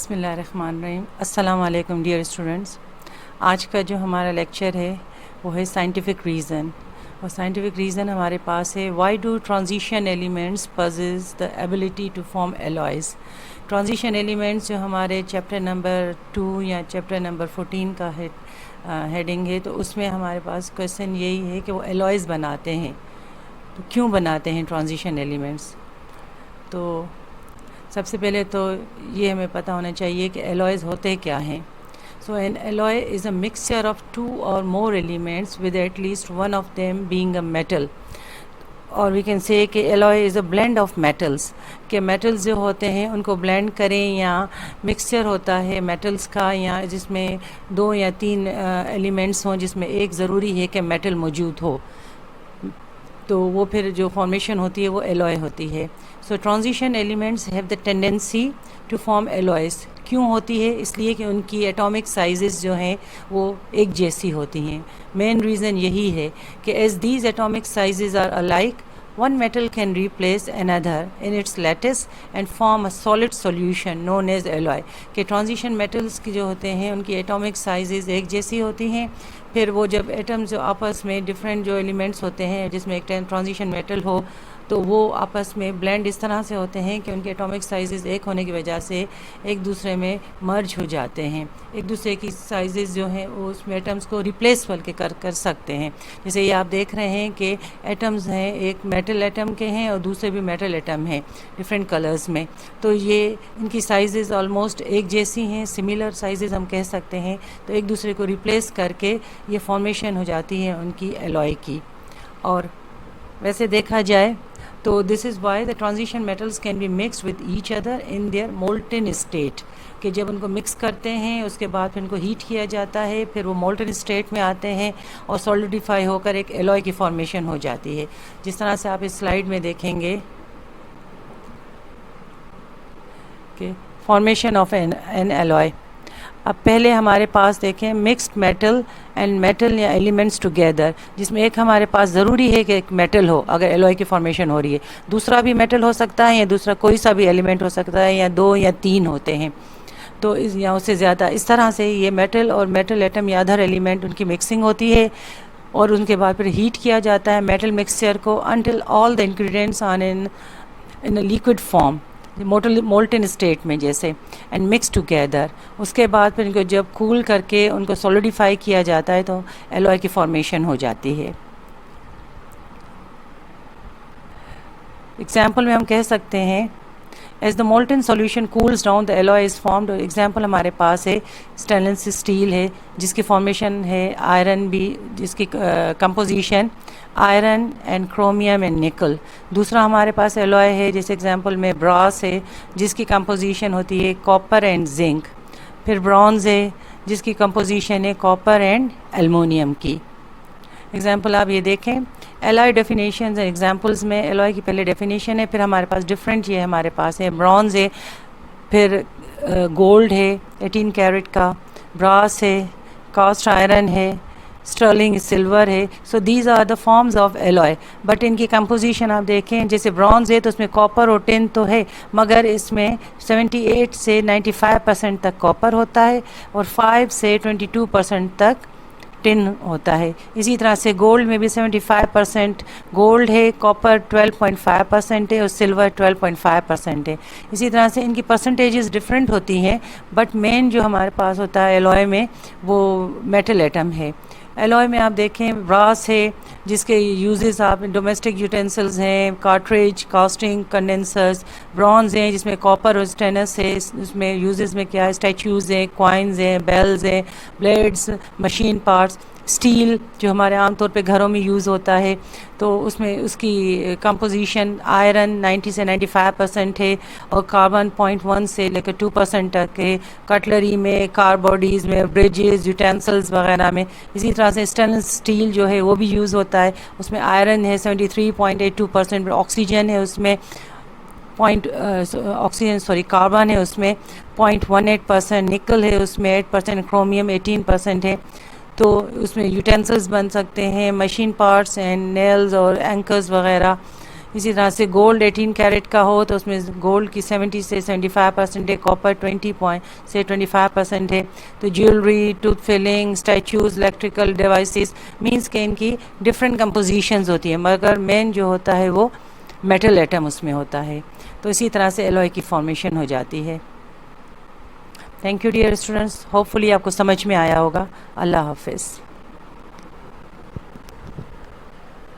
بسم اللہ الرحمن الرحیم. السلام علیکم ڈیئر اسٹوڈنٹس. آج کا جو ہمارا لیکچر ہے وہ ہے سائنٹیفک ریزن. اور سائنٹیفک ریزن ہمارے پاس ہے why do transition elements possess the ability to form alloys. Transition elements جو ہمارے چیپٹر نمبر 2 یا چیپٹر نمبر 14 کا ہیڈنگ ہے، تو اس میں ہمارے پاس کویشچن یہی ہے کہ وہ الوائز بناتے ہیں. تو کیوں بناتے ہیں ٹرانزیشن ایلیمنٹس؟ تو سب سے پہلے تو یہ ہمیں پتہ ہونا چاہیے کہ الوائز ہوتے کیا ہیں. So an alloy is a mixture of 2 or more elements with at least one of them being a metal. اور وی کین سے کہ alloy is a blend of metals, کہ میٹلز جو ہوتے ہیں ان کو بلینڈ کریں، یا مکسچر ہوتا ہے میٹلز کا، یا جس میں 2 یا 3 ایلیمنٹس ہوں جس میں ایک ضروری ہے کہ میٹل موجود ہو، تو وہ پھر جو فارمیشن ہوتی ہے وہ alloy ہوتی ہے. So transition elements have the tendency to form alloys. کیوں ہوتی ہے؟ اس لیے کہ ان کی ایٹامک سائزز جو ہیں وہ ایک جیسی ہوتی ہیں. مین ریزن یہی ہے کہ as these atomic sizes are alike, one metal can replace another in its lattice and form a solid solution known as alloy. کہ ٹرانزیشن میٹلز کی جو ہوتے ہیں ان کی ایٹامک سائزز ایک جیسی ہوتی ہیں. پھر وہ جب ایٹمز جو آپس میں ڈفرینٹ جو ایلیمنٹس ہوتے ہیں جس میں ایک ٹرانزیشن میٹل ہو، تو وہ آپس میں بلینڈ اس طرح سے ہوتے ہیں کہ ان کے ایٹامک سائزز ایک ہونے کی وجہ سے ایک دوسرے میں مرج ہو جاتے ہیں. ایک دوسرے کی سائزز جو ہیں وہ اس میں ایٹمز کو ریپلیس بلکہ کر سکتے ہیں. جیسے یہ آپ دیکھ رہے ہیں کہ ایٹمز ہیں، ایک میٹل ایٹم کے ہیں اور دوسرے بھی میٹل ایٹم ہیں ڈفرینٹ کلرز میں. تو یہ ان کی سائزز آلموسٹ ایک جیسی ہیں، سملر سائزز ہم کہہ سکتے ہیں. تو ایک دوسرے کو ریپلیس کر کے یہ فارمیشن ہو جاتی ہے ان کی الوائے کی. اور ویسے دیکھا جائے تو this is why the transition metals can be mixed with each other in their molten state. کہ جب ان کو مکس کرتے ہیں اس کے بعد پھر ان کو ہیٹ کیا جاتا ہے، پھر وہ مولٹن اسٹیٹ میں آتے ہیں اور سولیڈیفائی ہو کر ایک الوائے کی فارمیشن ہو جاتی ہے. جس طرح سے آپ اس سلائیڈ میں دیکھیں گے کہ فارمیشن آف این الوائے. اب پہلے ہمارے پاس دیکھیں مکسڈ میٹل اینڈ میٹل یا ایلیمنٹس ٹوگیدر، جس میں ایک ہمارے پاس ضروری ہے کہ ایک میٹل ہو اگر الوائے کی فارمیشن ہو رہی ہے، دوسرا بھی میٹل ہو سکتا ہے یا دوسرا کوئی سا بھی ایلیمنٹ ہو سکتا ہے، یا 2 یا 3 ہوتے ہیں تو یا اس سے زیادہ. اس طرح سے یہ میٹل اور میٹل ایٹم یا ادر ایلیمنٹ ان کی مکسنگ ہوتی ہے اور ان کے بعد پھر ہیٹ کیا جاتا ہے میٹل مکسچر کو until all the ingredients on in liquid form, Moulton state میں جیسے، اینڈ مکس ٹوگیدر. اس کے بعد پھر ان کو جب کول کر کے ان کو سولیڈیفائی کیا جاتا ہے تو الوائے کی فارمیشن ہو جاتی ہے. ایگزامپل میں ہم کہہ سکتے ہیں as the Moulton solution cools down the alloy is formed. Example ہمارے پاس ہے اسٹینلیس اسٹیل ہے جس کی فارمیشن ہے آئرن بھی، جس کی کمپوزیشن آئرن اینڈ کرومیم اینڈ نکل. دوسرا ہمارے پاس alloy ہے جیسے ایگزامپل میں براس ہے جس کی کمپوزیشن ہوتی ہے کاپر اینڈ زنک. پھر برونز ہے جس کی کمپوزیشن ہے کاپر اینڈ ایلومینیم کی. ایگزامپل آپ یہ دیکھیں alloy ڈیفینیشنز اینڈ ایگزامپلز میں alloy کی پہلے ڈیفینیشن ہے، پھر ہمارے پاس ڈفرینٹ یہ ہمارے پاس ہے برونز ہے، پھر گولڈ ہے 18 کیرٹ کا، براس ہے، کاسٹ آئرن ہے، اسٹرلنگ سلور ہے. So these are the forms of alloy. But ان کی کمپوزیشن آپ دیکھیں جیسے برونز ہے تو اس میں کاپر اور ٹن تو ہے، مگر اس میں 78 سے 95% تک کاپر ہوتا ہے اور 5 سے 22% تک ٹن ہوتا ہے. اسی طرح سے گولڈ میں بھی 75% گولڈ ہے، کاپر 12.5% ہے اور سلور 12.5% ہے. اسی طرح سے ان کی پرسنٹیجز ڈفرینٹ ہوتی ہیں، بٹ مین جو ہمارے پاس ہوتا ہے الوائے میں وہ میٹل ایٹم ہے. الوائے میں آپ دیکھیں براس ہے جس کے یوزز آپ ڈومیسٹک یوٹینسلز ہیں، کارٹریج، کاسٹنگ، کنڈینسرز. برونز ہیں جس میں کاپر اور اسٹینس ہے، اس میں یوزز میں کیا ہے اسٹیچوز ہیں، کوائنز ہیں، بیلز ہیں، بلیڈز، مشین پارٹس. اسٹیل جو ہمارے عام طور پہ گھروں میں یوز ہوتا ہے تو اس میں اس کی کمپوزیشن آئرن 90 سے 95% ہے اور کاربن 0.1 سے لے کر 2% تک ہے. کٹلری میں، کار باڈیز میں، بریجز، یوٹینسلز وغیرہ میں. اسی طرح سے اسٹینلیس اسٹیل جو ہے وہ بھی یوز ہوتا ہے، اس میں آئرن ہے 73.82%، آکسیجن ہے اس میں کاربن ہے اس میں 0.18%، نکل ہے اس میں 8%، کرومیم 18% ہے. تو اس میں یوٹینسلز بن سکتے ہیں، مشین پارٹس اینڈ نیلز اور اینکرز وغیرہ. اسی طرح سے گولڈ 18 کیرٹ کا ہو تو اس میں گولڈ کی 70 سے 75% ہے، کاپر 20 سے 25% ہے. تو jewellery, tooth filling, statues, electrical devices means کہ ان کی ڈفرینٹ کمپوزیشنز ہوتی ہیں، مگر مین جو ہوتا ہے وہ میٹل ایٹم اس میں ہوتا ہے. تو اسی طرح سے الوائے کی فارمیشن ہو جاتی ہے. Thank you dear students, hopefully آپ کو سمجھ میں آیا ہوگا. اللہ حافظ.